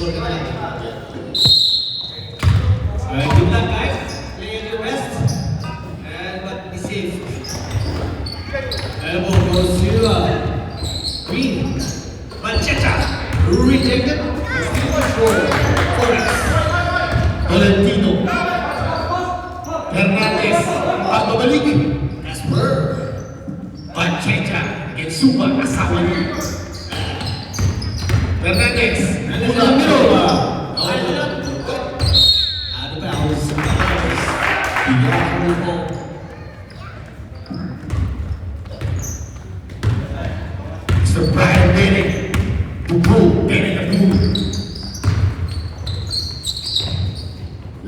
Score ka na lang. Good luck, guys. Play at your best. But be safe. Elbow goes to Green. Manchetta. Rejected. Still much for Forex. Valentino. Hernandez. Pagbabalik. Casper. Manchetta. Against Suba. Asawa niya. Hernandez. Ulang miro. Out of bounds. Bigyan ko. Mr. Brian Bennett. Bubu. Bennett na bubu.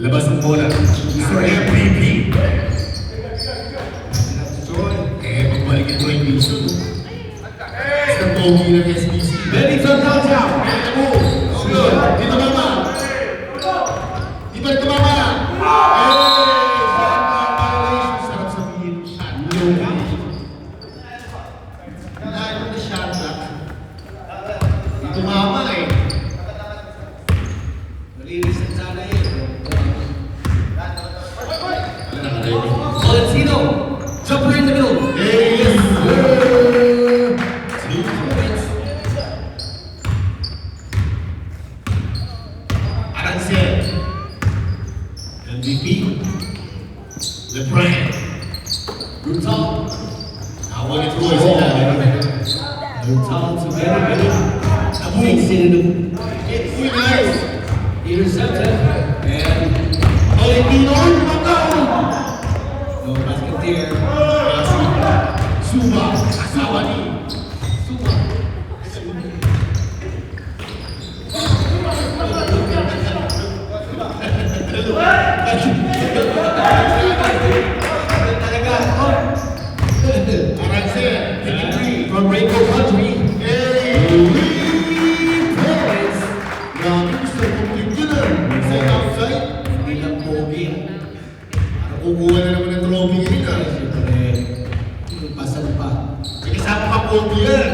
Labas ang bola. Mr. MVP. Magbalik ito yung piso. Mr. Pogi ng SBC. Benny from downtown. Good. Dito mama. Di ba ito mama? Sarap sabihin. Shot. Kailangan mo na shot block. Dito mama eh. Malilisan sana yun. Ano nakaready? Valentino. Jumper in the middle. Yes, sir. 3 points. Arancel. MVP. LeBron. Brutal. Nawa ni Troy sila. Brutal to very. Takes it in Uy, nice. intercepted. And Valentino. Makaon. no basket there. Suba. Asawa ni. Suba. Talaga. Arancel. 53. From Rainbow Country. Grabe, gusto kong picture. Inside outside. Hindi lang pogi. Nakukuha na naman ng trophy yun ah. Siyempre, pasal pa. Sige, saan pa pogi yan?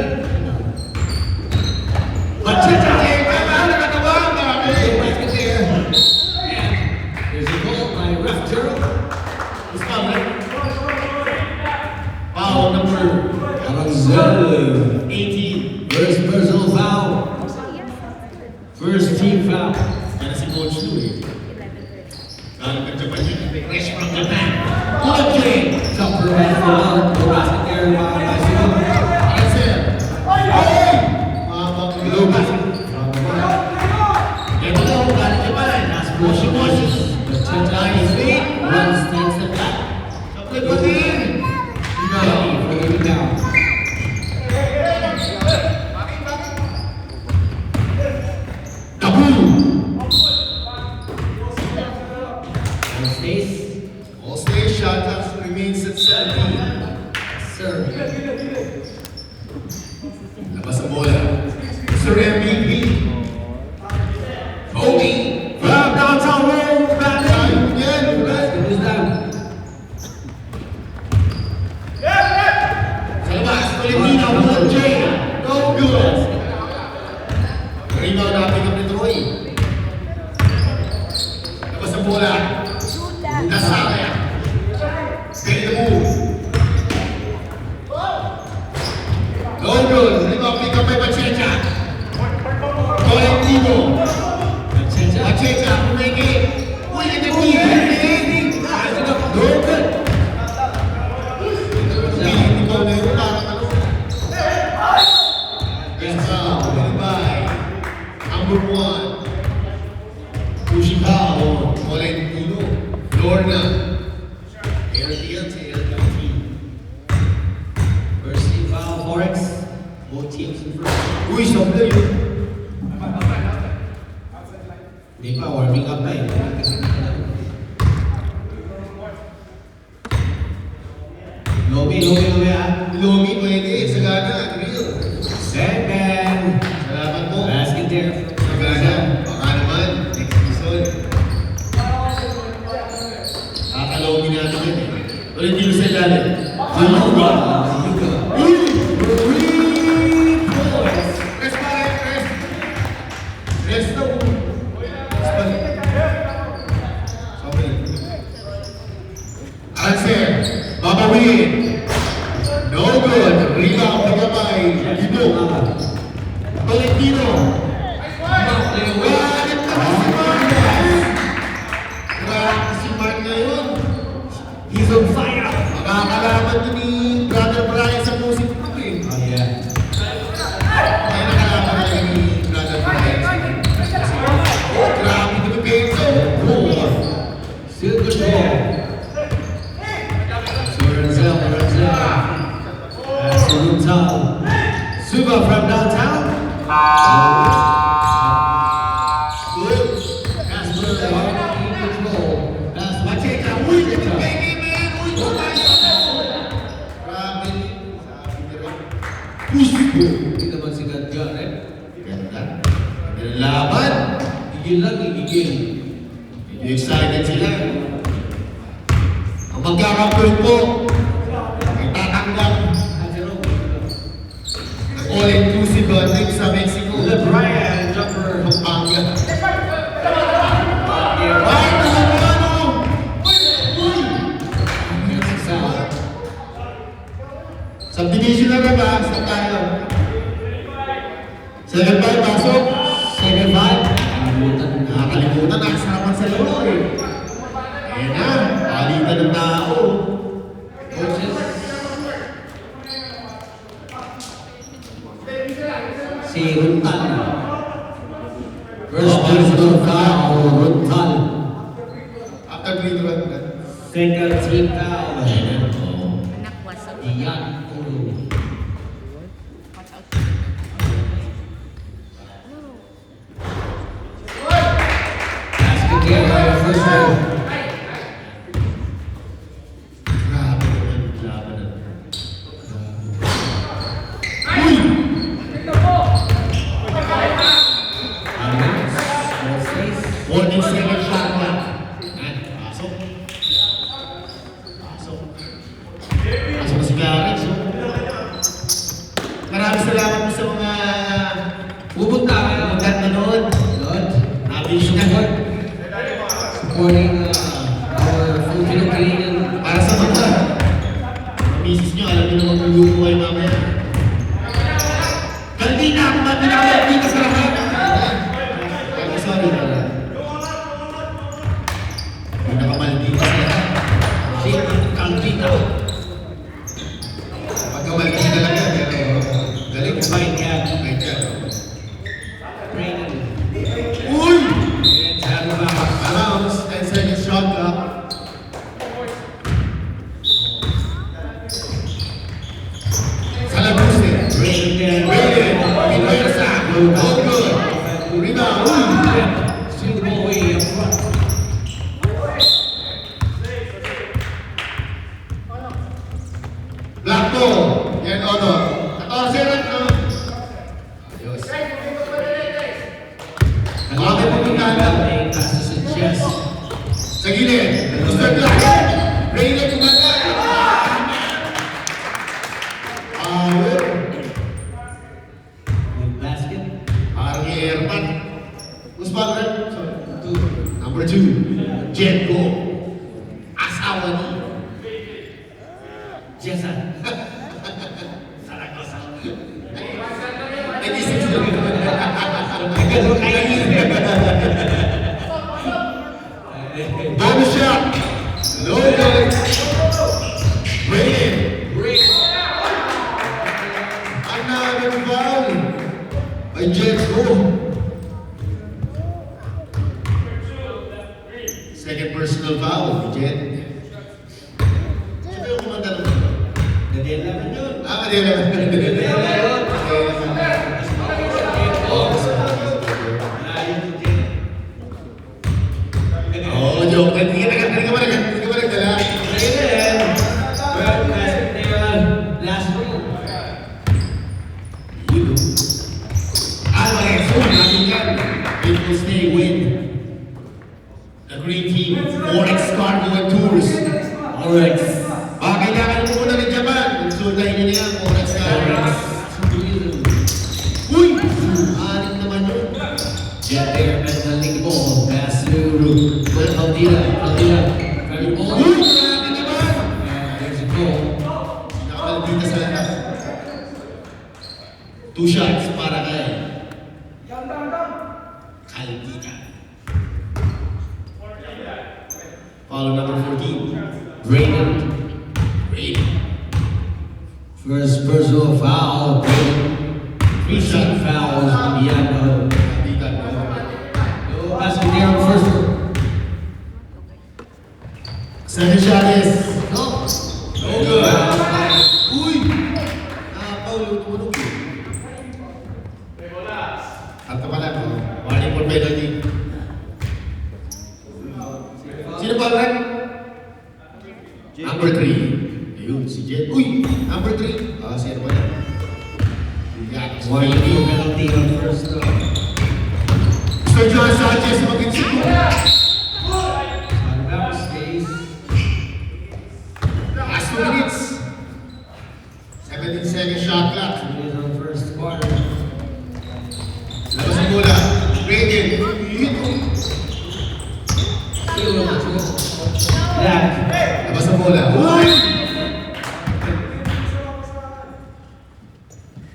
Manchetta! Eh, kaya nakatawa ang dami. Basket there. And there's a goal by Ref Gerald. Mas pabalik. Foul number Aranzel. 18. First personal foul. First team foul. Yan si Coach Lu eh. Galing ng Japan yun. Fresh from Japan. Good Jumper and foul. No basket there by Bicycle. Arancel. Ay! Mabang Lucas. Ito daw, galing Japan. Moshi. Manchetta is late. Runs, takes the back. Kapag pa din. Ready for the rebound. Tabu! And stays. All stage shot clock remains at 17. Sir. Labas ang bola. Mr. MVP. Kobe. From downtown road, back Tayo yan. Basket is down. Sa labas. Valentino. Good J. No good. Rebound natin kami ni Troy. Labas ang bola. Nasaya. Get the move. No good. Rebound pick up by Manchetta. Valentino. Manchetta. Umeke. Uy, ito mo yan. No good. Hindi ko na yung parang ano. Yes, bye. Number 1. Ushikawa. Valentino. Lorna. LTL to LTT. First team foul, Forex. Both teams in first. Uy, sobra yun. Hindi pa, warming up na eh. Lobi ah. Lomi, pwede. Sagana. Grill. Second. Salamat po. Basket there. Sagana. Baka naman. Next episode. Kakalomi natin yan eh. Valentino sa ilalim. Luka. Uy! 3 points. Press pa rin, press. Rest na po. Sorry. Answer. Babawin. No good. Rebound na kamay. Ibo. Tolentino. Galit na si Marquez. Grabe si Mark ngayon. He's on fire. Makakalaban to ni Brother Brian sa music group eh. Oh, yeah. Kaya nakalaban na ni Brother Brian. Grabe to the game. Still good ball. So Renzel. That's Runtal. Suba from downtown. Good. That's Runtal. In control. That's Mateka. Uy, ito baby man! Uy, tumayo ako! Grabe. Sabi niya rin. Pusto! Hindi naman si Gadga, eh. Ganda. Ang laban. Igil lang, igil. Medyo excited sila. Ang magkakampul po, ay tatanggap ng all-inclusive trip sa Mexico. Brian jumper. Pampanga. Yeah. Ay, ano? Uy! Here's the sound. Subdivision na ba? Saan tayo? 7-5, pasok. 7-5. Nakakalimutan, nakasarapan sa lolo eh. Ayan na, palitan ng tao. Coaches. Si Runtal. First personal foul, Runtal. After green run na. Second team foul. Anak wasak. Diyan Ulu. Watch out. Basket game by the first row. Grabe naman, laban na. Uy! Alex. 47 shot clock. Ayan, pasok. Pasok. Pasok na si Clarence. Oh. Maraming salamat po sa mga Pupunta kayo. magkat na noon. Lord. Nabisyo na Support. Supporting our Filipino Canadian. para sa mga misis nyo, alam nyo naman kung lupo kayo mamaya. Kaldina, kung ba't pinakalit ka sa lahat? Ay, sorry na lang. Pinakamaldi ka sa lahat. Si Calvita. Pagkamaldi na lang yan, pero galing ka Fight yan. Fight yan. Brandon. Uy! And Sabi Bakas. Arounds, 10 seconds shot clock. Salabuste. Brandon. Rated. Pinwersa. No good. Rebound. Uy! Steal the ball away up front. Black ball. Yan, Ono. 14 rin, no? Ayos. Grabe pupuntahan lang. Playing passes in chest. Sa gilid. Mr. Black. Rated kumanda. Power. With basket. Parang airpan. Who's back there? Sorry. Two. Number 2. Jetco. Asawa ni. Jessa. Saragosa. 96 lang. Ganun kayo. Bonus shot. No good. Rated. Break. Another foul. By Jetco. Second personal foul. Jet. Sino yung kumanda naman? Nadela naman yun. Kanila. Nadela yun. Oh, joke. Hindi ka ba nagdala? Last room. You know. Okay, so natin yan. It will stay with the green team. Forex Cargo and Tours. Alright. Kailangan mo muna ng Japan. Sultahin nyo na yan, Forex Cargo. Alright. Uy! Anim naman yun. Get there, and the link ball. Pass to Caldina. Caldina. Very ball. Uy! Grabe naman! And there's a goal. Nakamalapita sa lahat. 2 shots para kay Caldina. Follow number 14. Raiden. Raiden. First personal foul. Raiden. 3 shot fouls. Biano. Caldina. No basket there on the first one. Second shot is No. no good. Uy! Nakapaulo tumunog eh. At pa lang, oh. Warning for penalty. Sino ba rin? Number 3. Ayun, si Jet. Uy! Number 3. Ah, sino ba yan? Yan, si One Penalty. penalty on the first one. Mr. John Sanchez, mag-insip. On bounce stays. Last 2 minutes. 17-second shot clock. It is on the first quarter. Labas ang bola. Raiden. Hit. Still on the two. Black. Labas ang bola. Uy!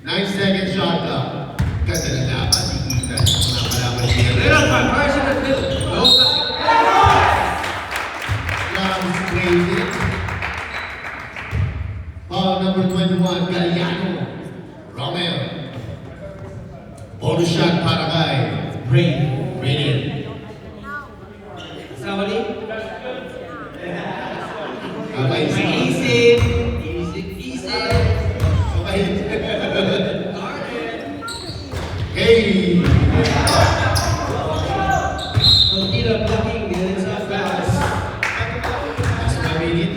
9-second shot clock. Ganda na laban. Ikita. Mga kalaban niya. Little one, first in the middle. No basket. Rams Raiden. Foul number 21. Galliano. Romeo. Bonus shot para kay Rain. Raiden. Somebody? Okay. Easy. Easy. Easy. Okay. Garden. Hey! Caldina blocking the inside pass. Last 1 minute.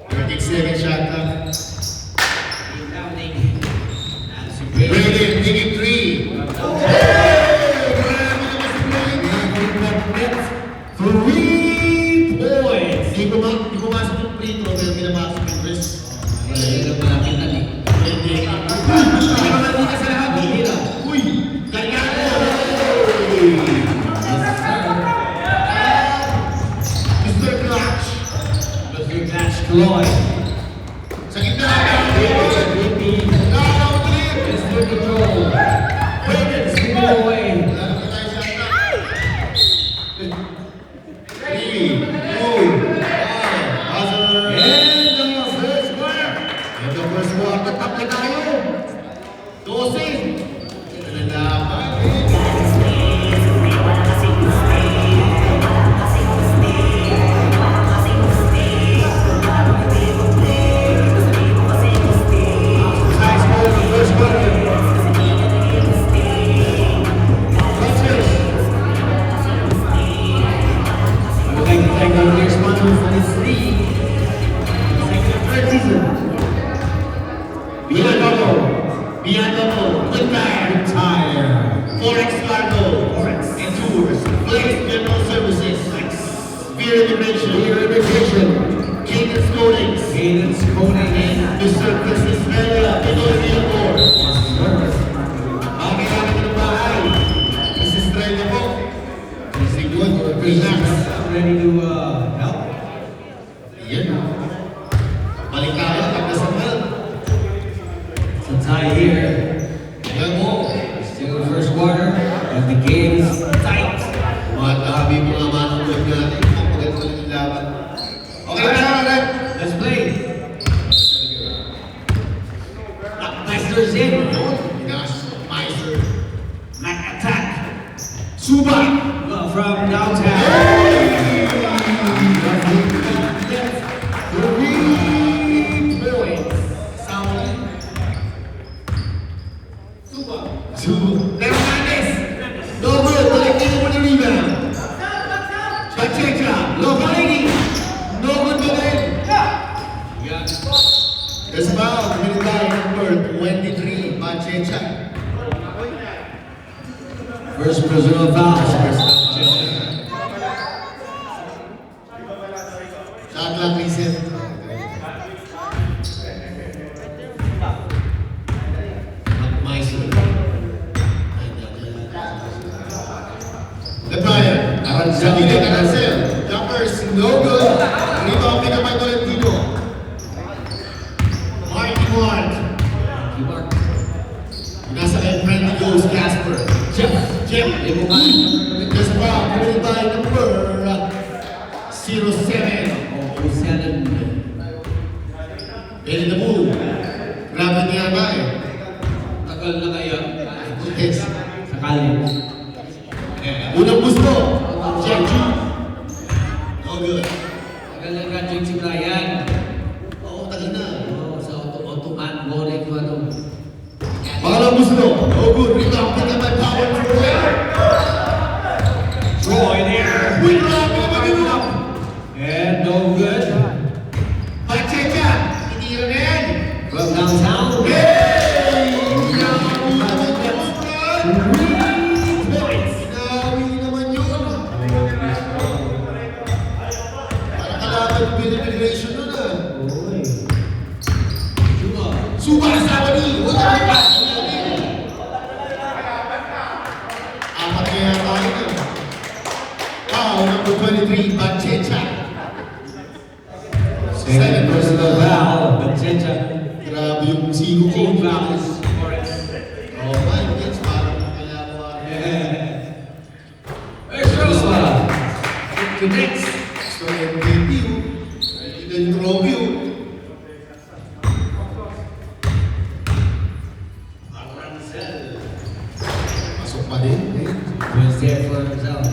13-second shot clock. Rebounding. That's a great. Raiden, taking 3. Grabe naman si Floyd. 3 points. Di pumasok yung free throw, pero pinapasok yung wrist. Wala yun ang malapitan eh. Hindi naman dito sa lahat. Caldina. Uy! Galliano! Mr. Clutch. Mr. Catch Lloyd. Sa gitna. Rippy. Nakakaulit. Mr. Control. Raiden, Spin away. wala na pa tayo shot clock. 3, 2, 1. Buzzer. And the first quarter. Ito first quarter, tap na tayo. 12. Ito na laban. High score in the first quarter. Let's finish. I would like to thank our dear sponsor for this league. Second and third season. Bianomo, Quick Tire, Forex Cargo, and Tours, Flex General Services, Beer Immigration, Cadence Coatings, Cadence Coating. and Mr. Christmas Mela, Pinoy Airport. Mga kailangan ng bahay, Mrs. Trella po, si Good, relax. Ready to help? Yan. Balik tayo, pagkasamal. It's a tie here. Yan mo. Still the first quarter, and the game is tight. Madami mga manunod natin. Ang maganda ng laban. Okay na, Red. Let's play. Meister's in. Meister. Mac attack. Suba. From downtown. 3 points. Saudi. Suba. Hernandez. No good. Collecting mo ni rebound. Pacheca. Lopalini. No good pa rin. There's foul. Minutay number 23. Pacheca. First personal foul. Shot clock reset. Meister. Sa gilid, Arancel. Jumpers, no good. Rebound, Picamay Tolentino. Mark. Mark. Nasa kay friend goes Casper. Jeff. Limukan. Just pa, committed by number 07. Oh, 07. Benny the Bull. Grabe niya ba eh. Tagal na kaya. Yes. Sa college. Unang gusto. Jeff G. No good. Tagal na graduate si Brian. Oo, tagal na. Oh, sa Ottoman, Borek ko ano. Pangalang gusto. No good. Rebound, Picamay power Troy. Troy there. Uy, grabe naman yun. And no good. Pacheca. Hindi rin. From downtown. Hey! Grabe naman yun. 3 points. Grabe naman yun. Parang kalaban yung Federation nun ah. Oy. Juma. Suba kasama ni. Wala may pass. Apat kaya tayo na. Foul number 23, Pacheca. Second personal foul. Pacheca. Grabe yung sigo ko. Team fouls. Forest. Oh my goodness, parang kaya ko. Extra. It connects. So, MVP yun. Then trophy yun. Pasok pa din. Eh. Was there for himself.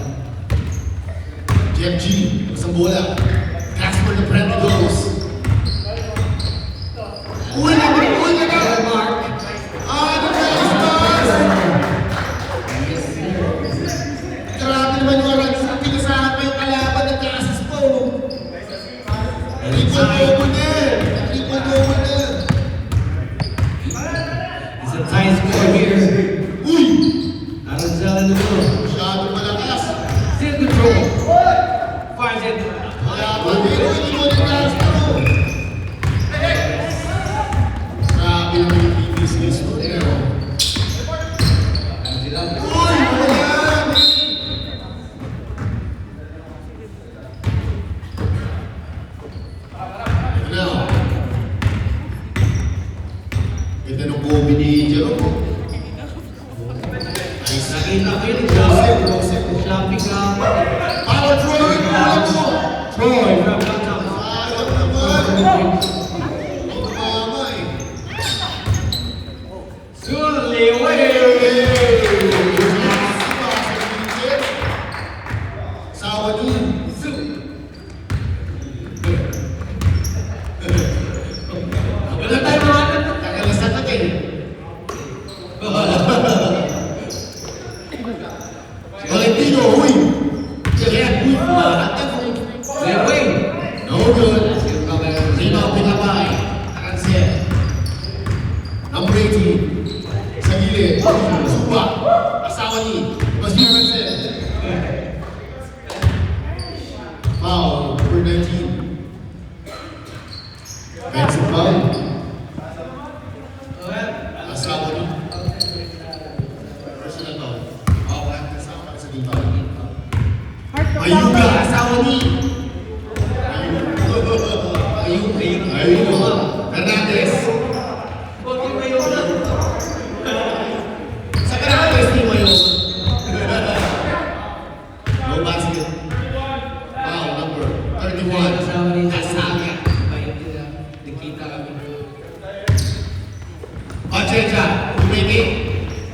Jeff G. Isang bola. Casper the Premi goes. Uy na! Mark. Ah, the nice pass! Yes, sir. Grabe naman yung oras. Pinasahan pa yung kalaban ng kasis po. Triple-double na! Triple-double na! It's a tie score here. Uy! Arancel in the middle. Masyadong malakas. Still control. Fires it. Kaya pa din, hindi mo din Casper. Grabe naman yung PBCS mo. There. Uy! Wala! Now, ganda ng Kobe ni Jerome. Nice. Nakita ko yun. Joseph. Shopping ka. Power Troy! Power mo! Troy from downtown. Sayang naman! Ang mama eh. Surely away. Sawa niya. Wala tayo mga Kakalasan natin. Valentino, uy! Kaya, uy, pumarata ko. Away. No good. Rebound, Picamay. Arancel. Number 18. Sa gilid. Suba. Asawa ni. Mas yung Arancel. Foul. Number 19. Offensive foul. Asawa ni. Personal foul. Okay. Asawa ka sa team foul. Ayuga. Asawa ni. Ayun. Hernandez. Sa Hernandez ni Mayo. No basket. Foul number 31. Asaga. Nakita kami. Pacheca. Umiti.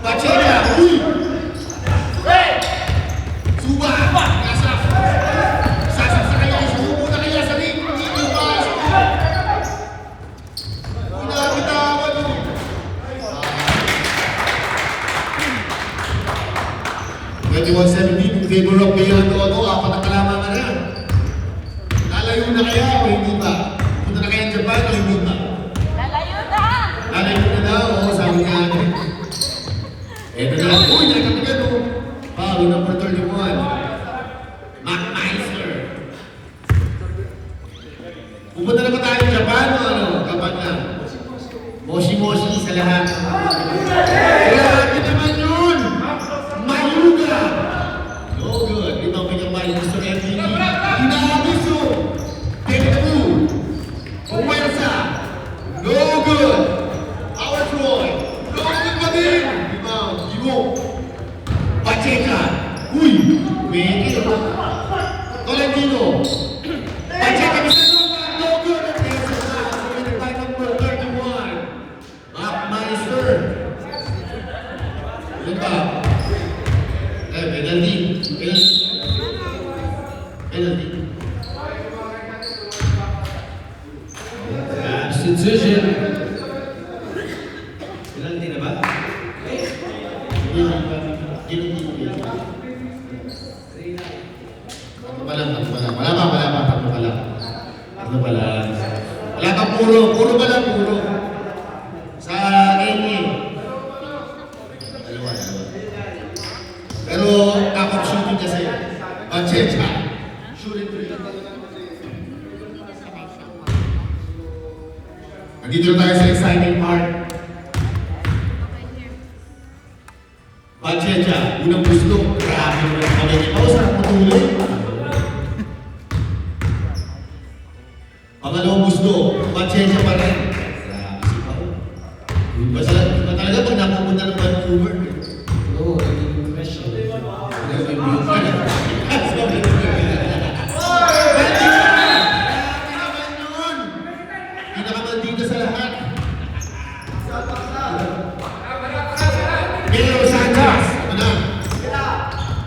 Pacheca. Uy! Suba. Nasa. Sasak sa kanya. Subo na kaya sa ring. Hindi pa. Inabitawan mo. 21-17 in favor of Bayon Toto. Apat na kalamangan na. Lalayo na kaya o hindi pa? Punta na kaya ng Japan o hindi pa? Lalayo na! Lalayo na daw. Oo, sabi nga natin. Eto na. Uy, nagkakagat o. Foul number 31. Mac Meister. Pupunta na ba tayo ng Japan o ano? Kapan na? Moshi-moshi sa lahat. Grabe naman yun! Mayuga! No good. Ito ang Picamay Tolentino. Pacheco, isa na no good. At Tessa na. Committed by number 31. Backmeister. Yun ba? Penalty. Penalty. Substitution. Penalty na ba? Wala pa, puro ba lang, puro. Sa Enye. Dalawa. Pero, ako shooting kasi. Pachecha. Shooting free. Nandito na tayo sa exciting part. Pachecha, unang gusto. Grabe mo yung pamilya. Ako sarap matuloy. Pangalawang gusto, Pachecha pa rin. Grabe si Pao. Iba talaga pag napupunta ng Vancouver. Oo, naging question. Pinakamaldita sa lahat. Milo Sanchez. Ano na?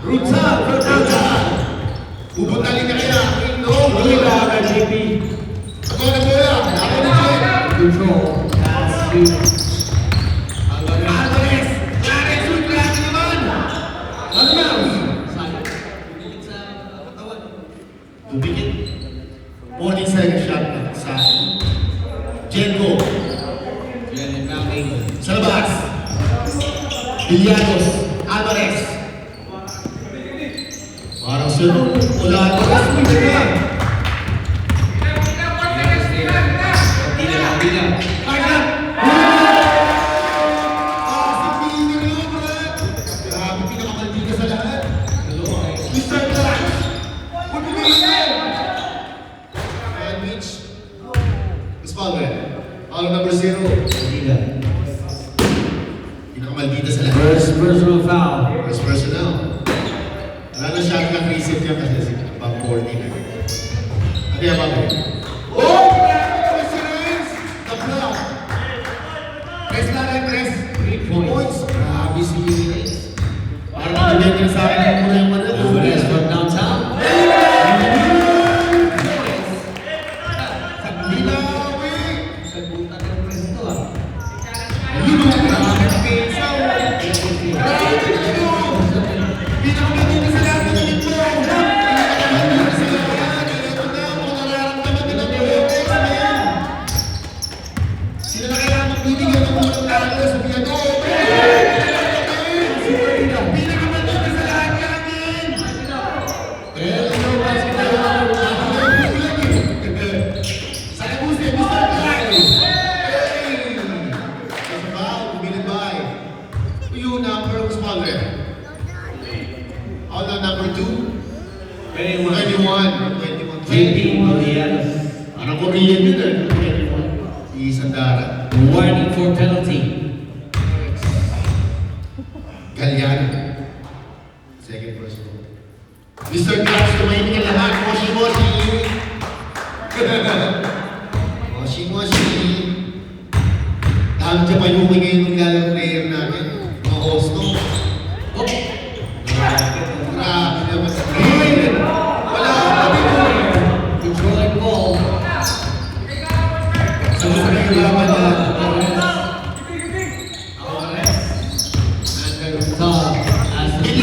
Ruta. Bubuntalin ka kaya. Wala ka, JP. Ako na bola. Ako na Jay. Control. Pass to Alvarez. Clarence Wood. Grabe naman. Ano na? Tumikit. 40-second shot na sa Jenko. Sa labas. Villanos. Alvarez. Parang sunod. Wala Alvarez. Hindi na. Number 0. Pinakamaldita sa lahat. First personal foul. First personal. Wala na shot na free set niya kasi pang 40 na. Ano yan ba? Oh! Coincidence! The block! Press na rin, press. 3 points. Grabe si Reyes. Parang nabigyan niya sa akin ang muna yung mga Alvarez from downtown. Parang Korean yun eh. Si Sandara. Warning for penalty. Galyan. Second person. Mr. Glass, tumahimik ang lahat. Moshi-moshi. Moshi-moshi. Dahil dyan pa yung ngayon ng galang player natin. Mga host, no? Oh! Grabe naman sa player. Wala ka dito. Controlling ball. So, sa nagkalaman na Tom. As the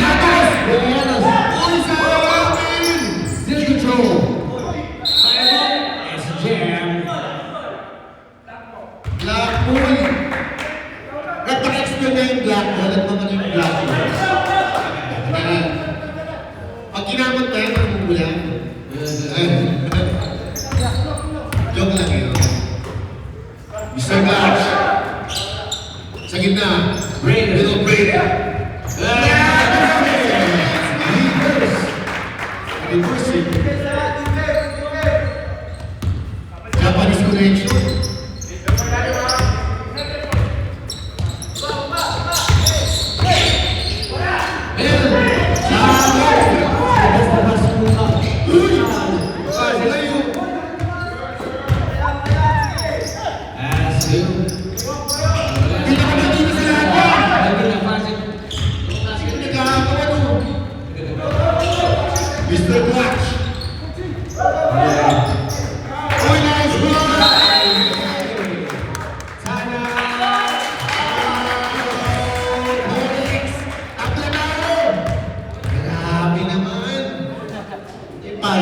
Villanos! Uy, sa akin! still control. It's jam. Blackpool! Ito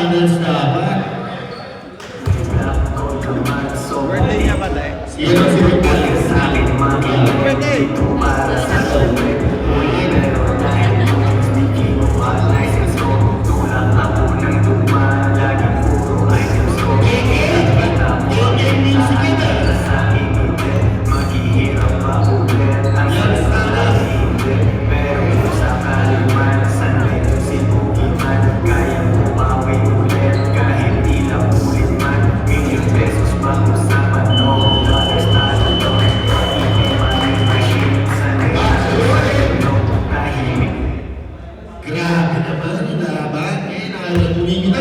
minutes dapat. Birthday niya ba tayo? Yan ang sinipal. Birthday! Grabe naman yung laban. Ayaw tumigil.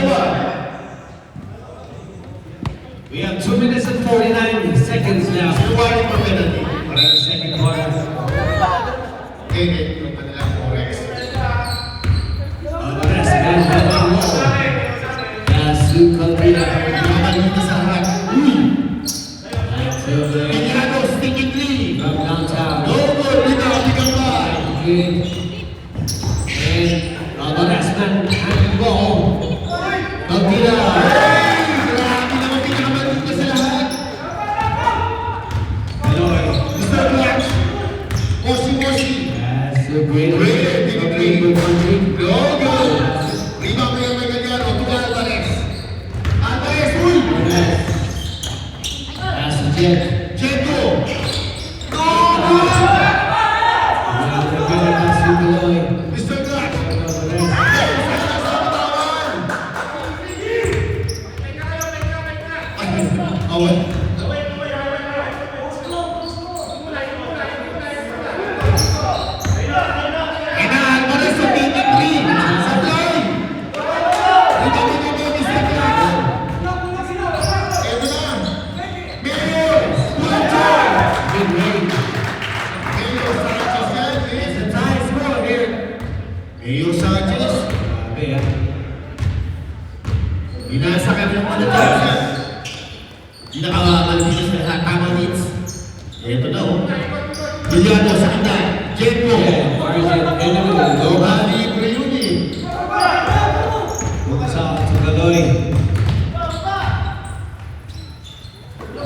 We have 2 minutes and 49 seconds left Sinuwari pa penalty. for the second quarter. Yung kanilang forex. Alvarez and Heading Wall. Yasu Calvina. Nakakalita sa harap. Uy! To the Piliano, sticking three. from downtown. No good. Rebound, Bigambay. And Alvarez and Heading Wall. Calvina. Grabe naman pinakamalita sa lahat. Pinoy. Mr. Black. Moshi. That's a great Great, big good country. No good. Rebound pa yung Magaliano. Tuga Alvarez. Alvarez, uy! That's the jet. Checo. No good. Mr. Black. Awal. Ena, Alvarez sa 23. Sablay. Ito, Mr. Black. Ito na. Mayor. Pulanchon. Mayor Sanchez yan. It's a tie score here. Mayor Sanchez. Grabe ah. Binasakan yung ano dyan. Pinakamalapit sa lahat. Tama hits. Ito na oh. Biliano sa kanya. Jenko. Yeah, Margin Enemy. Lobani Priuni. Buksa to Galoy.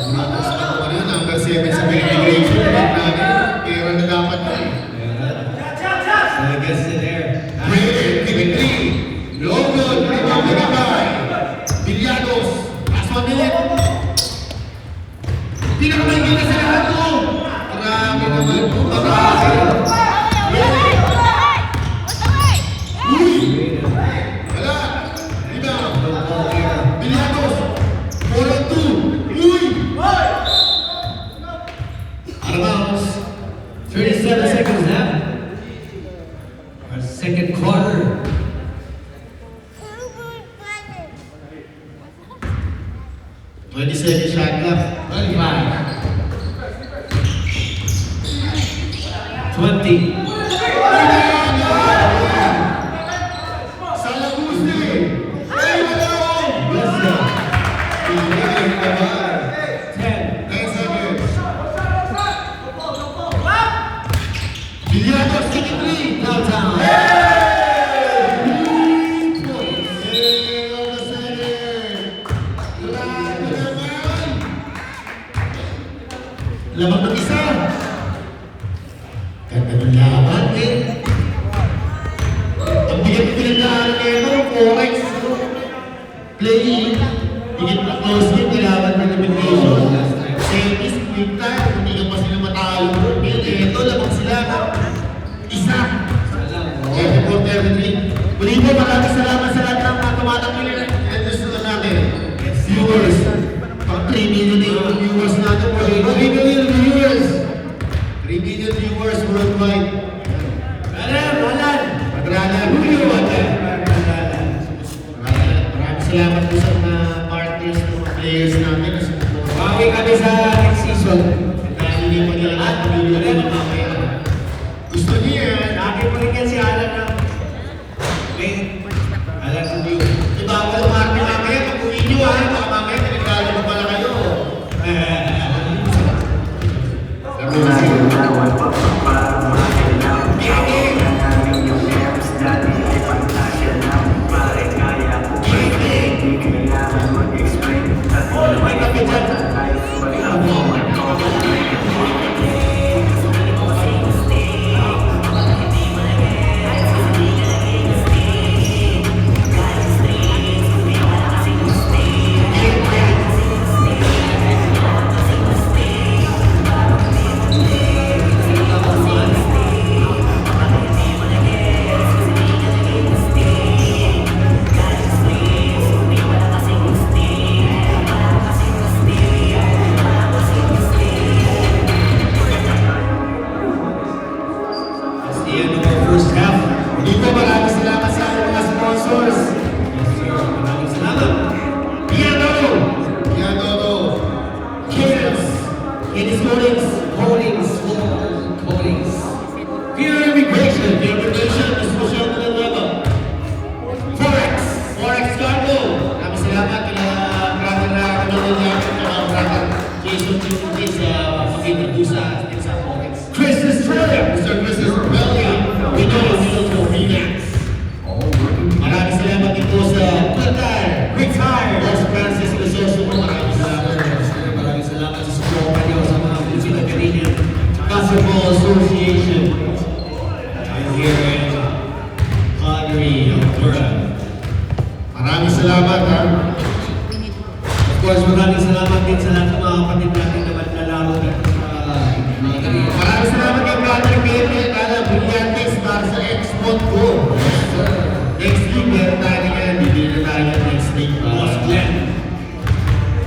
Tapos ako pa rin, number 7 sa verification. Pera na dapat na eh. So I guess it there. Prayer, Dimitri. Logan, Rebound Bigabay. Bilianos. Last 1 minute. Pinakamaigil na sa lahat to. Grabe naman. Uy! Wala. Rebound. Bilianos. 4-2. Uy! Out of bounds. 37 seconds left. Our second quarter. 27 shot left. 25. 20. Salaguste! Ay, wala! Wesley. Pinigil naman. 10. 10 seconds. Bilianos, 63. Downtown. Lamang ng isa. Ganda ng laban eh. Ang bigat ng pinagdaanan nito, forex. Play-in. Higit na close game, nilaban ng elimination. Semis, quick time, hindi ka pa sila matalo. Ito, lamang sila. Isa. Every quarter, every three. Muli po, maraming salamat sa lahat ng mga tumatangkil. And gusto na natin, viewers. Pang 3 million na yung viewers natin. 3 million viewers. 3 million viewers worldwide. Alan. Madralan. Maraming salamat po sa mga partners, mga players natin. na sumuporta. Bawi kami sa next season. Dahil hindi pa nila lahat ng million na mamaya. Gusto niya yan. Lagi pa rin yan si Alan na may Alan sa view. Diba ako lumarte mamaya, pag uwi nyo baka mamaya pinagdalo mo pala kayo. Maraming salamat ha. Of course, maraming salamat din sa lahat ng mga kapatid natin na manlalaro dito sa mga ganito. Maraming salamat kay Brother Pepe. Kala, Brillantes para sa export ko. Next week, meron tayo ngayon. Hindi na tayo next week. Boss Glenn.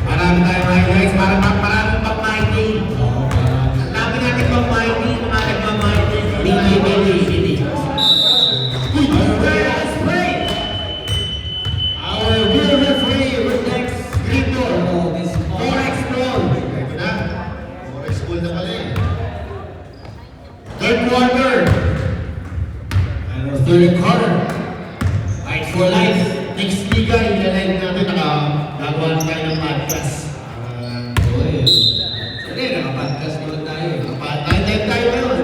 Marami tayong highlights. Maraming pang-mighty. Ang dami natin pang-mighty. Mga nagpang-mighty. Hindi. Uy! Let's play! Our real referee with next green door. Oh, this is Forex Ball. Ito na. Forex Ball na pala eh. Third quarter. Third quarter. Fight for life. Next liga, ilalive natin. Nagagawa tayo ng podcast. Okay. Sige, nakapodcast naman tayo. Tayo ngayon.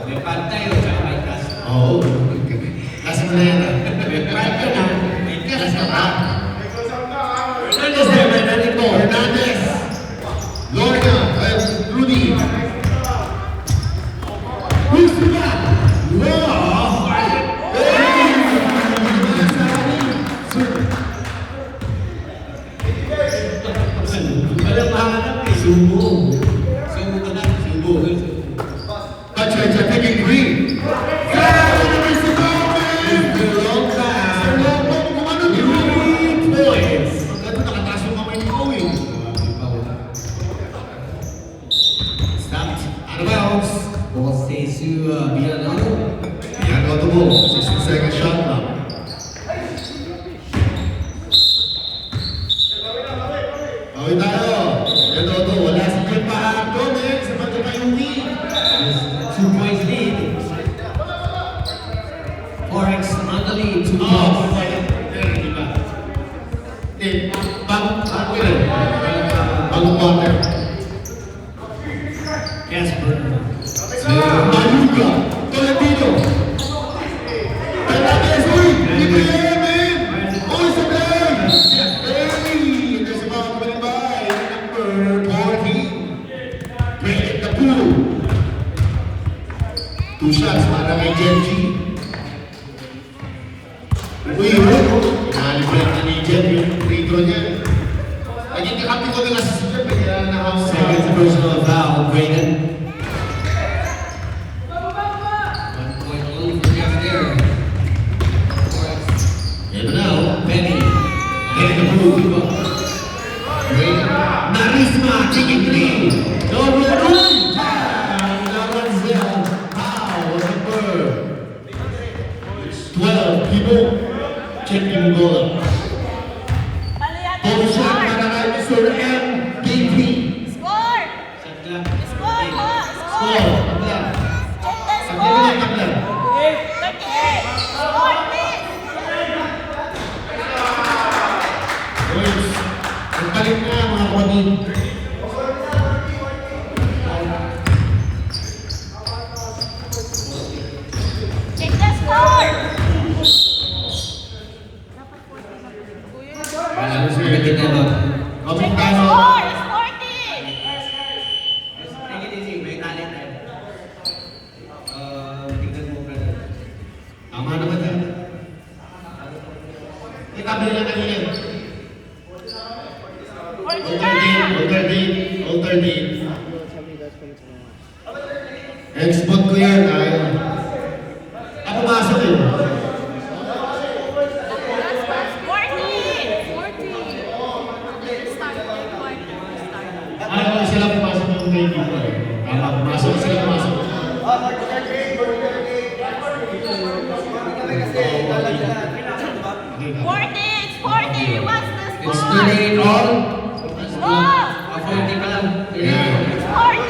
May pad tayo, tsaka may cast. Oo. Kasi mo na yan ah. Right ka na. Kasi ka pa. Hernandez there, Hernandez po. Hernandez. Lorna. Rudy. Who's the man? Wow! Walang mahanap eh. Sumo. Sumo ka na. Sumo. Touch taking green. Stopped. Out of bounds. Ball stays to Villanova. Yan got the ball. 16-second shot now. Okay tayo. Ito, wala si Jim Paharto. Sa pagkakayuti. 2 points lead. Forex on the lead. 2 points. Bagong quarter. Casper. Maluga. Tolentino. Hernandez, uy! Ibrahim! Uy, sa play! Hey! Ito si mga kabalibay. Number 14. Break it the pool. 2 shots para kay Genji. Uy, nalibret na ni Jen yung free throw niya. Naging kakampi ko nila sa Jen, kaya nakahawa sa Second personal foul. Braden. 1 point only for Jeff there. Forex. Ito na, oh. Benny. Get the pool. Narisma, chicken green. Double room. Naranzel. Pow, number 12. People. Check yung goal. Ball shot para kay Mr. MVP. Score! Shot clock. Score mo! Score. Score! Tabla. Check the Sabi score! nila yung tabla. 38! Score, please! Boys, nagbalik na mga kapatid. Check the score! Ano si Pagdating na ba? Kapag Check the tayo. score! It's 40! Take it easy. May talent tayo. Tingnan mo, brother. Tama naman yan. Itabi nila kanina. Alternate. Export ko yan. Ako pumasok eh. 40! Start. Ayaw ko sila pumasok ng game dito eh. Tama, pumasok sila pumasok. Okay, 40! It's 40! What's the It's score? 38 all. Oh! 40 pa lang. 38. It's 40!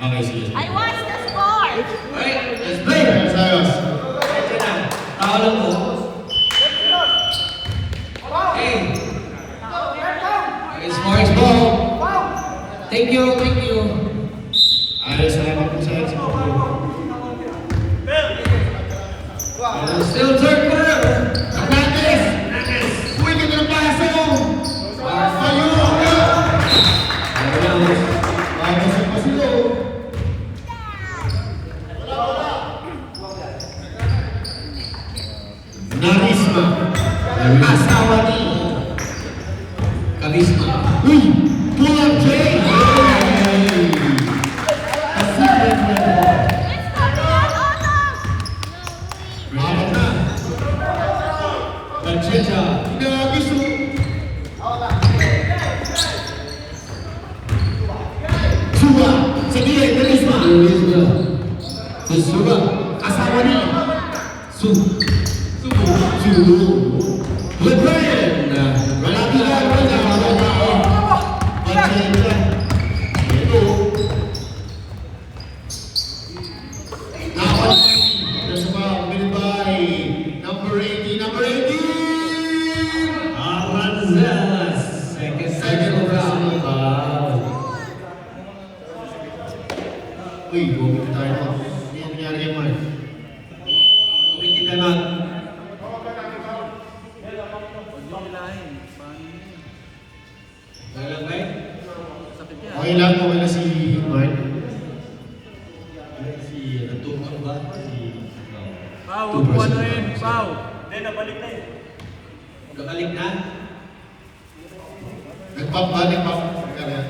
Okay, sige. I watch the score! Alright, let's play. Ayos, ayos. Ito na. Tao lang po. Okay. It's Forex ball. Thank you. Ayos, salamat po sa export ko. Still third quarter. Hernandez! Uy, ganda ng paso! Ayun! Tapos Karisma. Uy! Pull-up Jay! Asipin niya po. It's coming out, Otto! Apat na. Manchecha. Inagiso. Suba. Sa gilid, Karisma. Sa Suba. Asawa ni. Subo. LeBron. Malapit na. Manchecha. Ito. Dapat nasa mga binibay. Number 80. Number 80! Aranzas. Second round. Uy, bumili tayo. Hindi yan nangyari kay Mark. Kumiti na lang. Galang ba? Okay lang si Mark. Si Natukang ba? Si... Pau, huwag mo ano yun, Pau. Gabalik na? Nagpap ba? Nagpap? Kaya.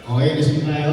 Okay, listing tayo.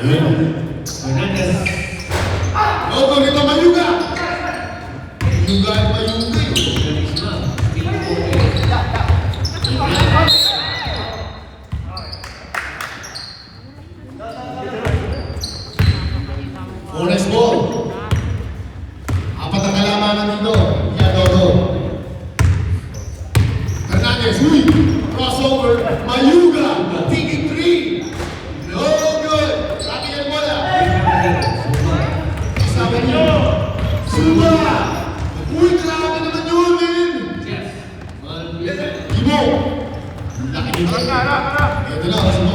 Hernandez. Logo nito Mayuga. Mayuga at Mayuga. Karisma. Bonus ball. Apat ang kalamanan dito. Yan, Dodo. Hernandez. Uy! Crossover. Mayuga.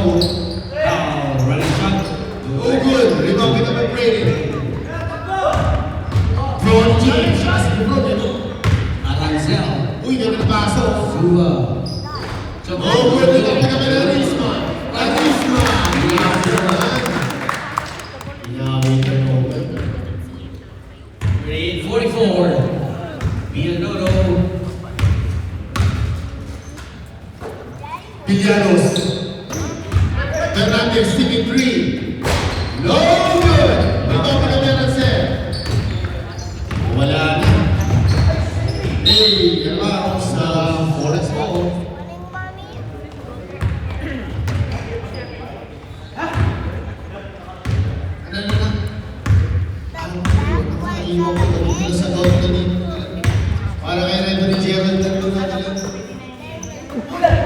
Foul. Running shot. Oh, good. Rebound kita by Brady. Bron James. Siya si Bron. Arancel. Uy, ganda na pasok. Zua. Oh, good. Rebound kita by Arisman. Arisman. Inawin ka no. Grade 44. Villanoro. Villanos. Fernandez, sticking three. No good. Rebound kita by Arancel. Wala na. Hey, ganda sa Forest Hall. Ano na? Iwan ko ito dito sa doon kanina. Para kay Reverend Gerald nandun natin.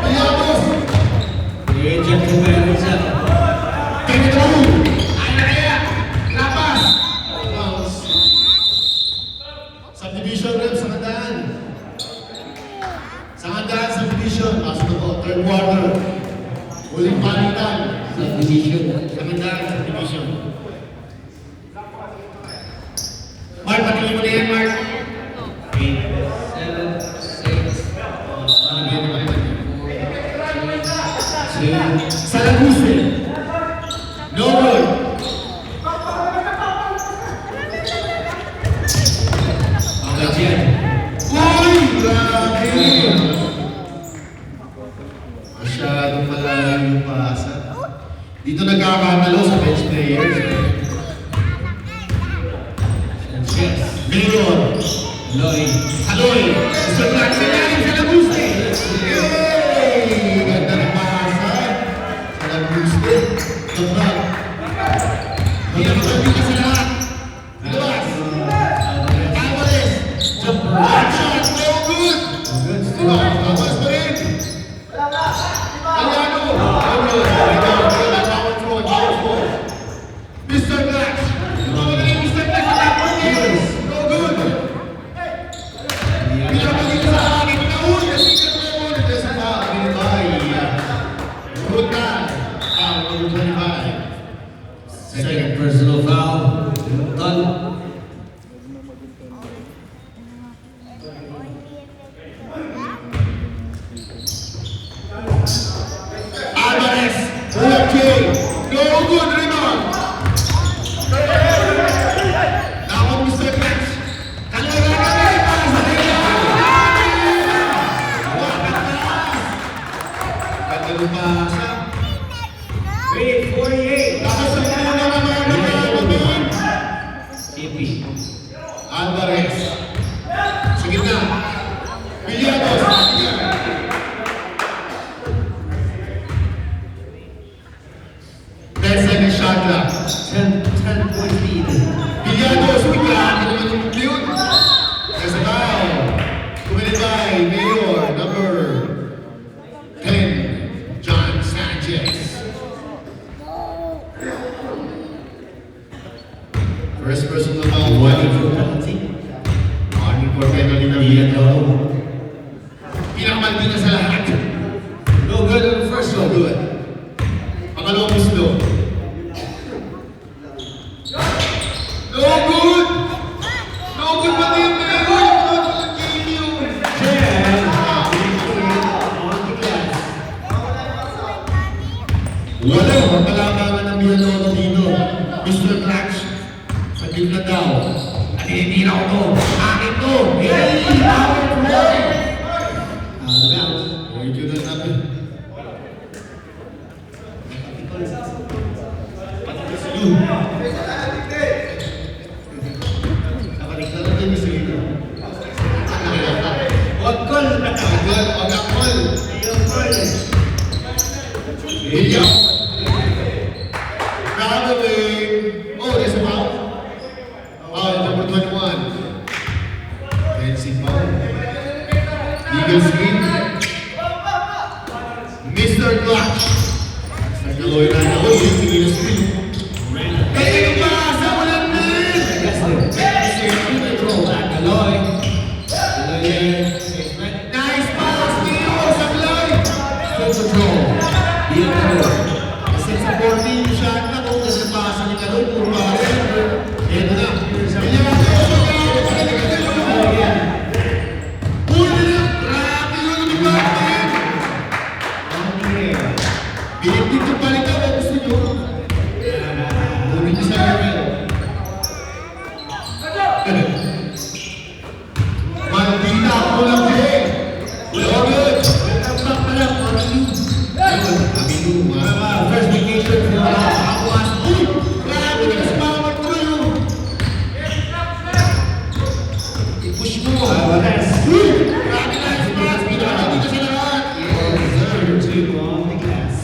Villalobos! Reject ko ba Arancel? Kaya ay na kaya! Lapas! Bounce. Subdivision rep sa Kandaan. Sa Kandaan, subdivision. Pasok na po, third quarter. Huling palitan. Subdivision. Sa Kandaan, subdivision. Mark, patingin mo na yan, Mark. 8, 7, 6, Ano yan naman ito? 2, Salaguste. No good. okay, Jen. Uy! Grabe! Masyadong malalim yung pasa. Dito nagkakatalo sa bench players. Sanchez. Mayor. Lloyd. Aloy. Mr. Black sa lalim sa Laguste. Yay! Ganda ng pasa. Sa Laguste. The front. Pinapagod ka sa lahat. Biluas. Alvarez. Jump One shot. No good. Good. Alvarez pa rin. Aliano. No good. Power throw. Power throw. Mr. Black. Magaling Mr. Black sa Laguste. No good. Pinapagod ka sa akin. Naun. Kasi ka naman. Kasi pa. Binibay. Brutal. Number 25. Second personal foul. Done. Alvarez, okay, no good rebound. Now Mr. Catch. Kaliwa na para sa kanya. Ganda ng pasa. Grade 48. Tapos ang muna naman naman. CP. Alvarez. Sa gitna. Villanos. 10 second shot clock. 10 point lead. Villanos, bigla naman yung cute. There's a foul. Committed by Mayor number 10, John Sanchez. First person to foul, Warning for penalty. Warning for penalty na Villanoro. Pinakamalti na sa lahat. No good on the first So one. good. Pangalawang gusto. No good! No good pa din, pero yung total game yun. Jen. On the glass. Wala, magpalabangan ng Villanova dito. Mr. Clutch, sa gitna daw. At hinitira ko to. Akin to! Hey! Power play! Out of bounds. Medyo na natin. Yun. Nakalik na natin yung sila. Wag call. Wag ang call. Ayun, call. Ilya. Traveling. Oh, there's a foul. Foul, number 21. Fancy foul. Eagle screen. Mr. Clutch. Nagkaloy na ako. Yung tingin na screen. Kaya yung pasa mo lang na. Aloy. Aloy there. Safe man. Nice pass. Nino sa Gloy. Full control. Villanoro. balik ka, gusto nyo? Ulit niyo sa level. Maldita, ako lang siya eh. Good. Stop pa lang, Aminu. Aminu, First vacation for Aquas. Uy! Grabe ka sa mga ko yun! I-push mo! Alvarez. Uy! Grabe ka sa mga pinaka dito sa lahat! Yes, sir. Two on the gas.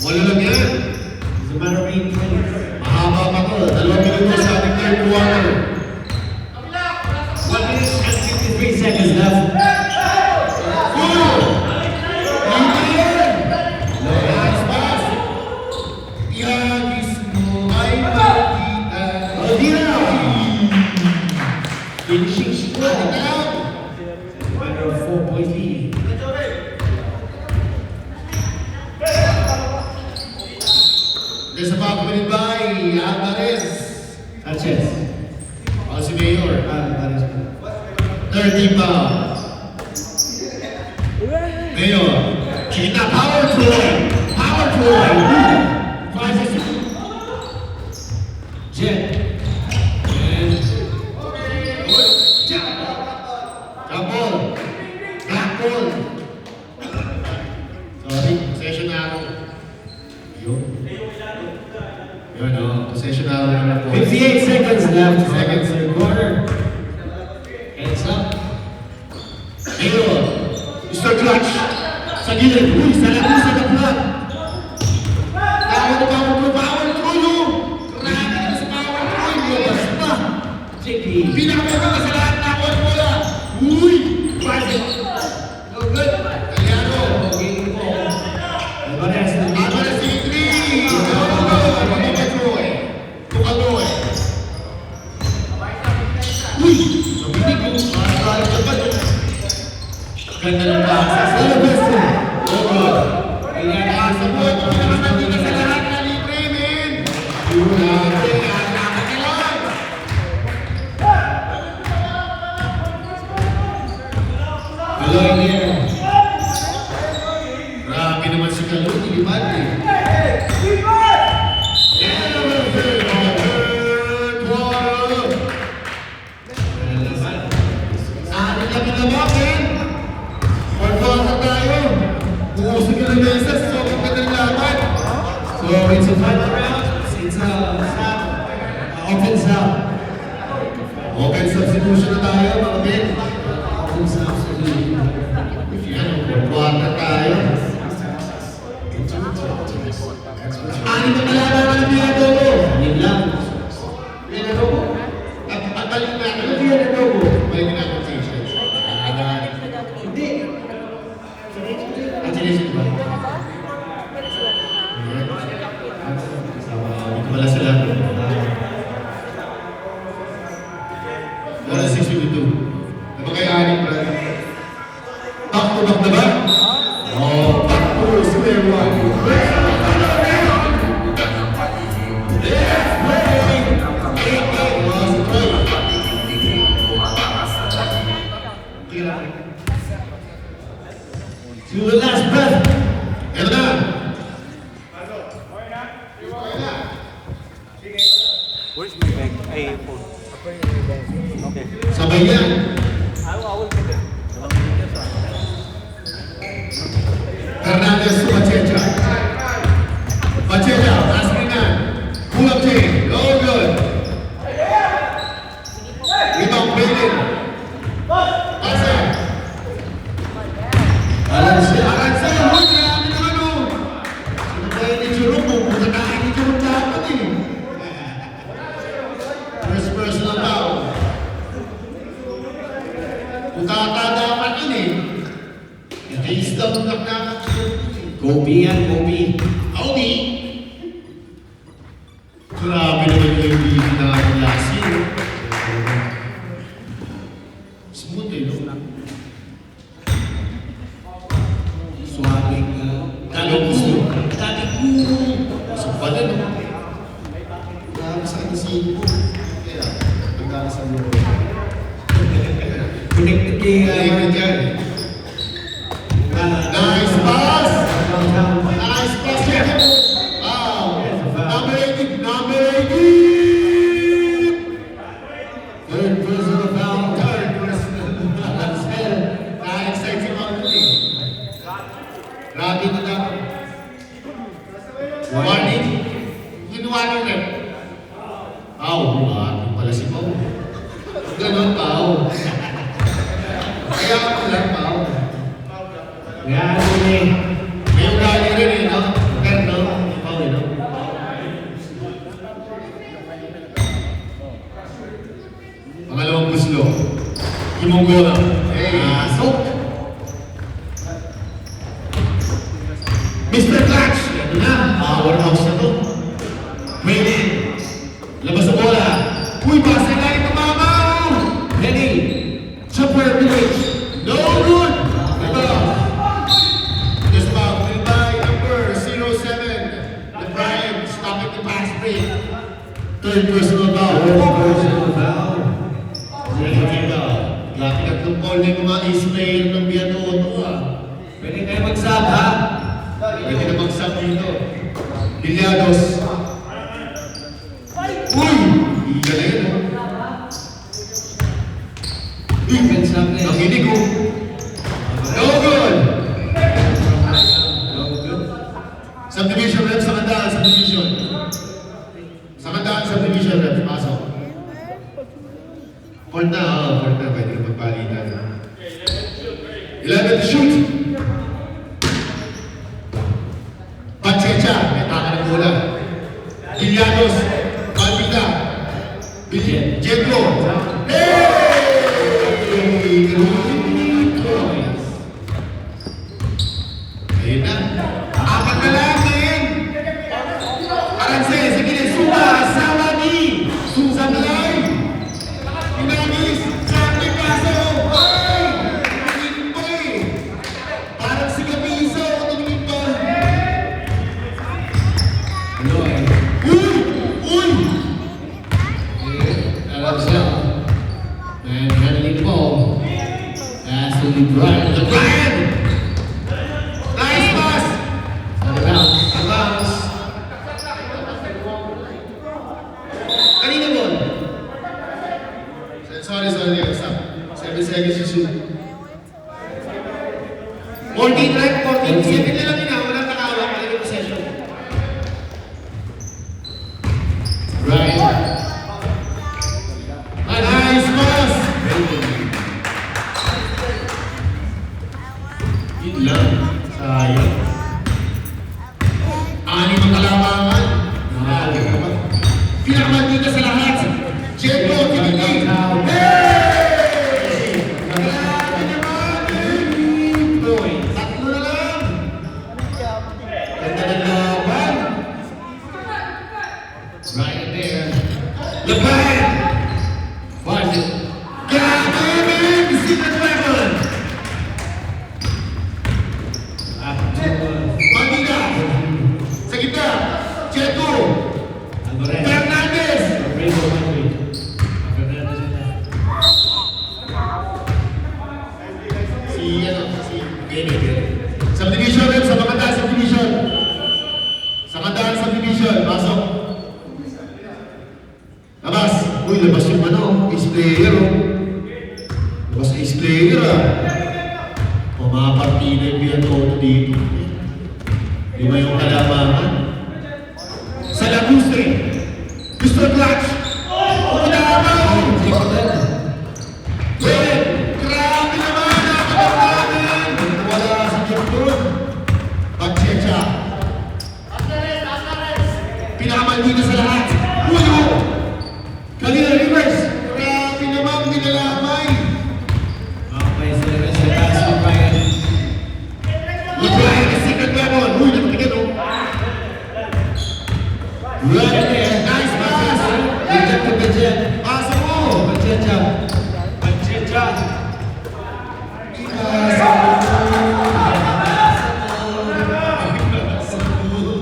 Wala lang yan! It's a matter of 8 minutes. Mahaba pa to. 2 minuto sa ating third quarter. 1 minute and 53 seconds left. Uy! Hindi yan! Nice pass! Ihagis mo ay makita. Odina. Finishing score. Down! Matter of 4 points lead. There's a foul committed by Alvarez. Sanchez. O si Mayor. Alvarez. 30 foul. Mayor. Kita power toy. Power toy. 5-6. Jet. And Jump ball. Black ball. Sorry, possession arrow. Yun. Yun o, possession arrow naman po. 58 seconds left. Seconds. Third quarter. Heads up. Mayor. Mr. Clutch. Sa gilid. Uy, sa labi sa kaplat. Power through. Grabe ka sa power through. Lumabas pa. Chicky. Pinakamaganda sa lahat na ako mula. Uy! Pwede. No good. Kaliano. Alvarez. Alvarez si 3. Tukaloy. Tukaloy. Uy! Nabinig ko. Parang sa bato. Ganda ng passes. Alvarez. No good. Kaya nasa po. Pinakamaganda sa lahat na libre, men. Grabe. Nakakilay. Kaloy here. Grabe naman si Kalun, di ba? Anin lang yung labakin. Pagkakata tayo. Pumusok ka ng mesas, so kung ka ng laban. So it's a final round. It's a offense out. Open substitution na tayo, mga Ben. Offense out. Yan, pagkakata tayo. Anin na kalaban ng Villadoro. Yun lang. Villadoro. At balik natin. Villadoro. Balik natin sa issues. Hindi. At sinisip ba? Wala sila. Wala 652. Diba kayo aning ba? Back to back na ba? Oh, back to square one. To the last breath. Ito na. Where's my bag? Ay, phone. Okay. Sabay yan. Hernandez to Pachecha. Pachecha, asking na. Pull up chain. No good. Rebound Bailey. Pasa. Alvarez. Aranza, huy, grabe naman o. Sino ba yan ni Jerome? Pupunta na ni Jerome dapat eh. First personal foul. Putata dapat yun eh. Face down na dapat siya. Kobe yan, Kobe. Audi! Grabe naman yung MVP natin last year. Smooth eh, no? Swagging. Talo gusto. Dati ko. Gusto pa din, no? Grabe sa kanya si Ibo. Kaya, pagkala sa loob. Connected kay Kaya dyan. Nice pass! Nice pass! Warning. Warning rin. Pao, pala si Pao. Ganon, Pao. Kaya ako lang, Pao. Yan, eh. May ugali rin eh, no? Pero no, Pao eh, no? Pangalawang puslo. Imonggola. Pasok. Mr. Clutch. Ito na. Powerhouse na to. Pwede. Labas na bola. Uy, basa na rin tumabaw. Ready. Super village. No good. Ito. Just foul. Win by number 07. The Brian stopping the pass break. Third personal foul. Personal foul. Laki at ng ball na yung mga ace player ng Bianoto Pwede kayo mag-sub, ha? Pwede na mag-sub dito. Bilyados. Uy! Iga na yun, oh. Uy! Sub na Ang yun. inig, oh. No good! No good. Subdivision rep, Samandaan, subdivision. Samandaan, subdivision rep. Pasok. Port na, pwede na magpalitan. 11 to shoot. Pachecha, may taka ng bola. Bilyados, Balbita. Jetro. Hey! Ayun na. Apat na lang, men! Aranse, sige na, Suba, Sawani, Susan Malay. Inamis, Santi Paso. Ay! Tumingin pa eh. Parang si Capizo, tumingin pa. Ano eh? Uy! Uy! Alam siya. And handling ball. That's to Brian. The Brian! Nice pass! Bounce. Kanina mo? Sorry, stop. 7 seconds to shoot. 14 right? 14 seconds na lang yun, walang nakawak, walang possession. Right. Nice pass! Yun lang. Sayang. Anim ang kalamangan. Pinakamandita sa lahat. Jetro, kinilig. Hey! Grabe naman! Tatlo na lang. Ganda ng laban. Right there. Laban! Watch it. Grabe, man! Secret weapon! Bandita! Sa gitna! Jetro! Alvarez. Fernandez! Rainbow Country. Fernandez na. Si Gene. Subdivision rin, sa Samandaan subdivision. Samandaan subdivision, pasok. Labas. Uy, labas yung ano, ace player, oh. Labas ace player, ah. O mga partida yung Bianoto dito. Di ba yung kalamangan? Sa Lagustre. Mr. Clutch. Udabaw! Well, grabe naman, napakalaman! Wala sa Jepton. Pachecha. Pinakamaldita sa lahat. Uyo! Kanina reverse. Grabe naman, nilalamay. Okay, sila rin sa taas ng Brian. LeBron, the secret weapon. Uy, napatigan, oh. Right there. Nice pass. Budget to budget. Pasa mo. Pachecha. Pachecha. Pasa mo.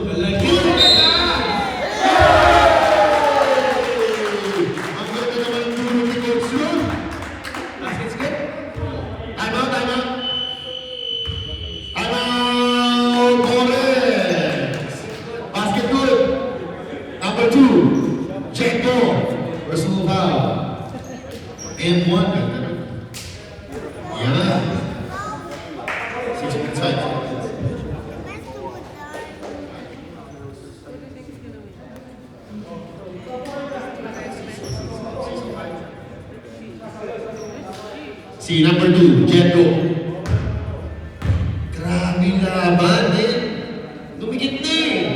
Malaki. Ang ganda naman ang tulong ni Coach Lou. Basket's good. Time out, time out. Time out, Torres. Basket good. Number 2, Checo. Personal foul. And 1. Yeah. 6 points. Si number 2, Jetro. Grabe laban eh. Dumikit na eh.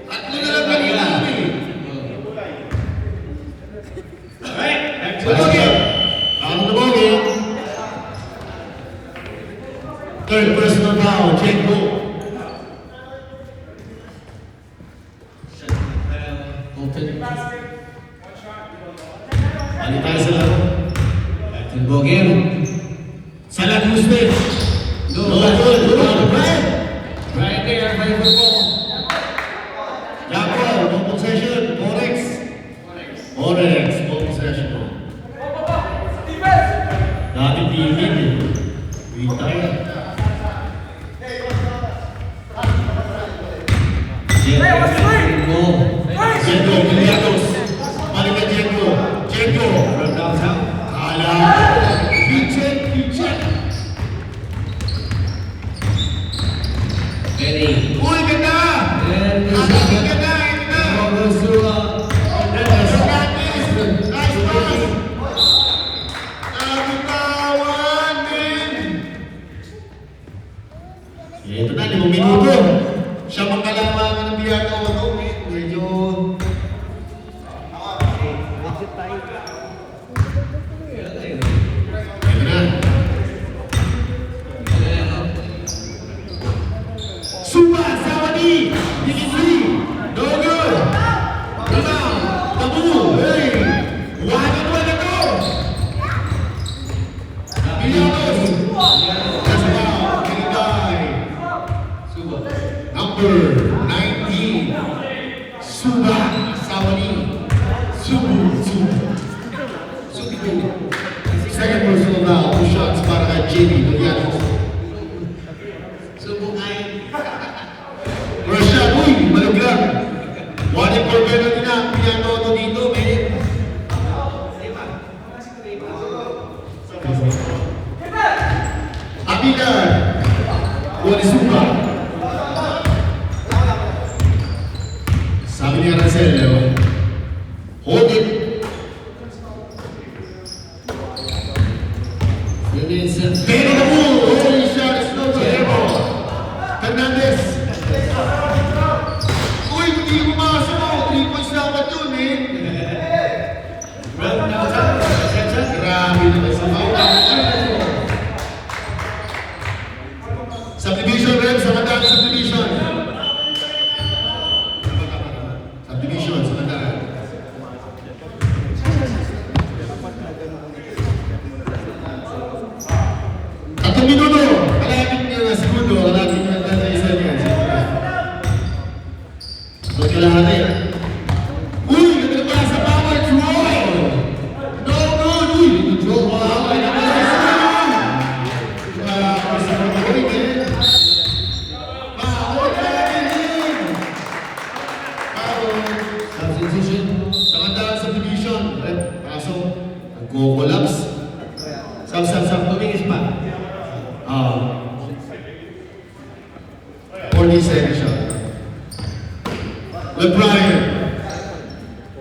Tatlo na lang kanila eh. Alright, next Sa bogi. Ang na bogi. Third personal foul, Jetro. Open. Ano tayo sa laro? Ating Bogem. Salah Guzman. No, good. Brian. Brian there, 5 for 4. Jacob, no possession. Morex. Morex, no possession. Dati tingin eh. Retire. Jetro, Villagos. Balik ka Jetro. Jetro. From downtown. Kala. Pitchet. Benny. Uy, ganda! And Ang ganda, ganda! goes to Hernandez. Nice pass! Nabitawan din! Ito na, 5 minuto. Siya makalamangan ng Biyato. Medyo... Ito na. Suba, Sawadi, Digitri, no good. Rebound, Tabu, hey, wala ko. Villanos, Casabao, Kiligay. Number 19, Suba, Sawadi, Subu. Second personal foul, 2 shots para kay Jimmy Villanos. Russia, uy, maluglag. One for penalty na, Pianoto dito, men. Abilar, Walisuba. Sabi ni Aracel, hold it. Pero na po, holy shot, it's no terrible. Hernandez. Uy, hindi pumasok. 3 points dapat yun, eh. From downtown. Grabe naman sa mga. Subdivision, Red. Samantala, subdivision. Subdivision, samantala. Tatlong minuto. Kalapit niya na segundo. Kalapit niya na isa niya. Ba't kalahati? Uy! Ganda pa sa power draw! No good! Uy! Draw pa ako. Ay naman sa screen! Sa pagkakulit eh. Power din! Power! Substitution. Samantala sa division. Kaso, nagko-collapse. Sab. Tumingis pa. 40 seconds shot. LeBron.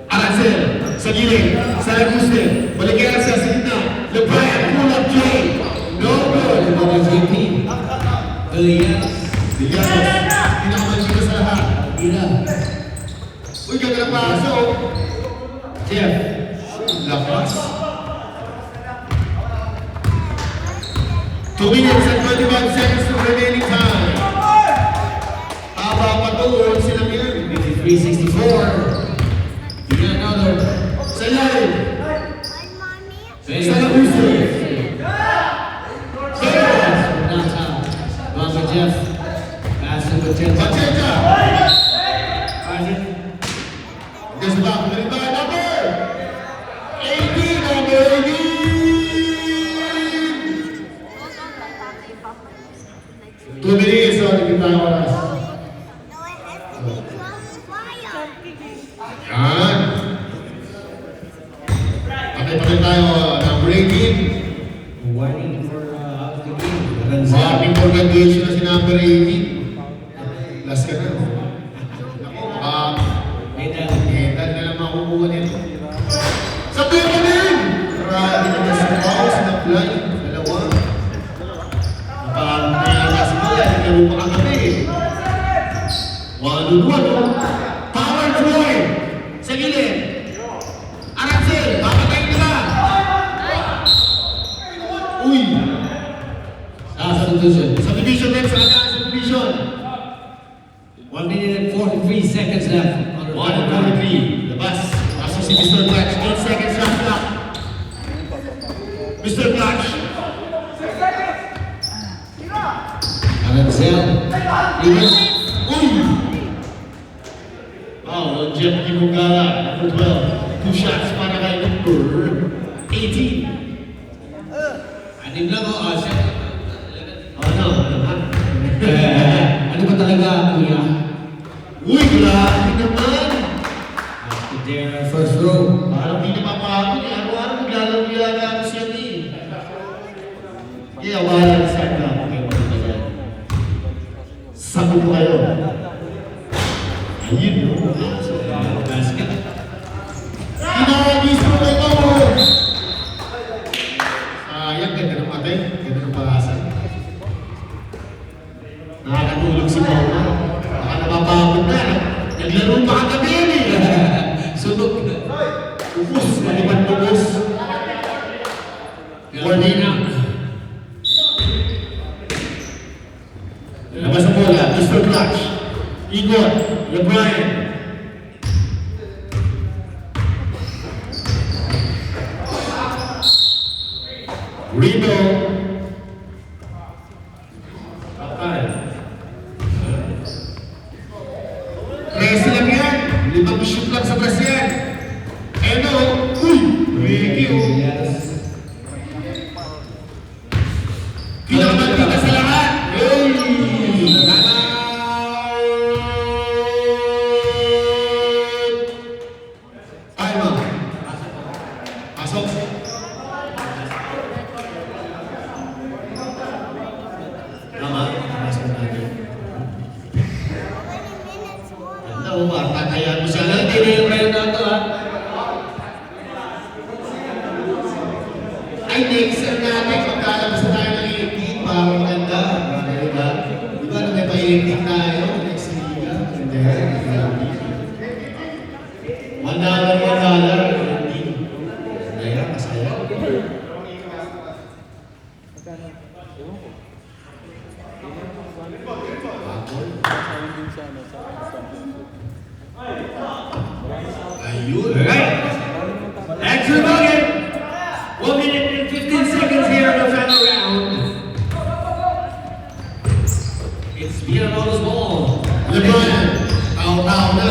Aracel. Sa gilid. Sa Laguste. Balikan sa gitna. LeBron. Pull up J. No good. Number 18. Elias. Villanos. Pinakamanchika sa lahat. Ira. Uy, ganda na paso. Jeff. Lakas. 2 minutes and 21 seconds to remaining time. Haba pa to. Silang yan. 53-64. Yun another. Sa ilalim. Benny. Sa Laguste. From downtown. One for Jeff. Pass to Pacheco. Pacheca. Isaac. Guess what? Number 18. Number 18. 2 minutes. So, nagkita oras. Yan. Patay tayo. Number 18. Warning for out of the game. Maraming organization na si number 18. Last ka na. Medan. Medan na lang makukuha nito. Sa pwede din! Grabe na sa mouse na Manunuan. Power Troy. Sa gilid. Arancel, papatayin ka ba? Uy. Substitution. Subdivision din sa kanya, subdivision. 1 minute and 43 seconds left. 1:43. Labas. Pasok si Mr. Clutch. 8 seconds shot clock. Mr. Clutch. Arancel. Lewis. Uy! Wow, Jeff Kimugala, number 12. 2 shots para kay number 18. Anim lang o. Siya. Ano? Ano ba talaga, kuya? Uy, grabe naman! After their first row. Parang di napapagod eh. Araw-araw maglalaro yata ako siya eh. Kaya wala sa akin. Sabi ko kayo. Ayun no. Basket. Pinakabis mo kayo! Sayang, ganda ng patay. Ganda ng pag-asa. Nakakatulog si Mama. Baka napapagod na. Naglaro pa kagabi eh. Sunog na. Ubus, maliban ubus. Guardina. Labas ang bola, Mr. Clutch. Igor, LeBron. Rito. Patay. 13 lang yan. 5 shoot lang sa brass yan. Eno, uy! Ricky, oh. Pinakamantika sa lahat. Hey! Ay, ma. Pasok. Tama? Pasok natin. Ganda mo ba? Tatayaan mo siya. Hindi kayo na ito, ha? Ay, next year natin, magkalabas na tayo ng 18, parang maganda. Diba? Diba na may pa-18 tayo? Next liga. Hindi. $1, $1. Kaya, masaya. Ayun. Right. Extra bucket. 1 minute and 15 seconds here in the final round. It's Villalobos ball. LeBron. Tao-tao na.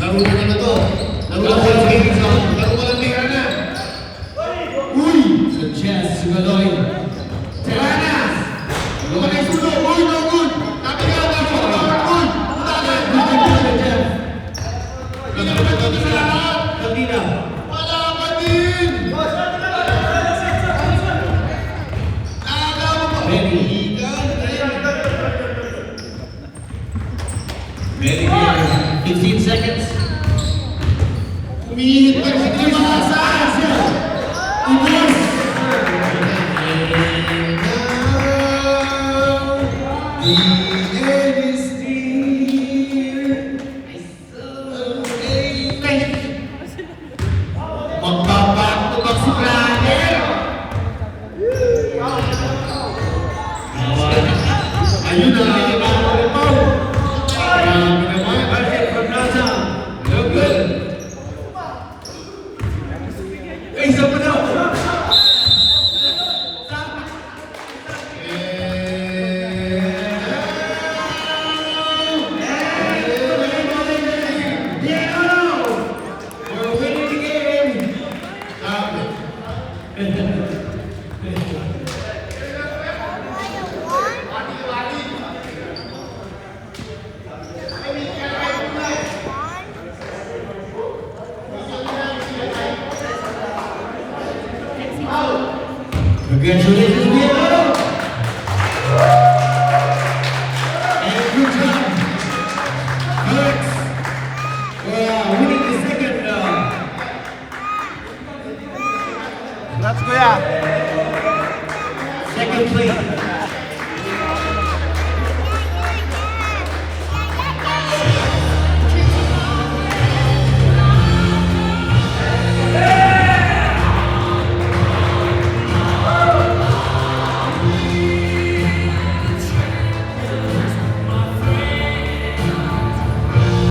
Laro na to. Laro na sa game zone. Laro ka lang pera na. Uy! Sanchez, Sugaloy. Teranas! Ano ka na isulo? Uy, no good! Tapos ka lang ako. Good! Jeff. Ganda sa lahat. Cantina. Wala pa din! Very good. 15 seconds. Umihit pa si Chris Masasa! Ubus! The end is near. Magpapatubak si Brother! Ayun na! Marami naman! Perfect from downtown. No good. Isa pa daw. We're winning the game. Congratulations, Diego! And good job, Alex, for winning the second Congrats, kuya! second place.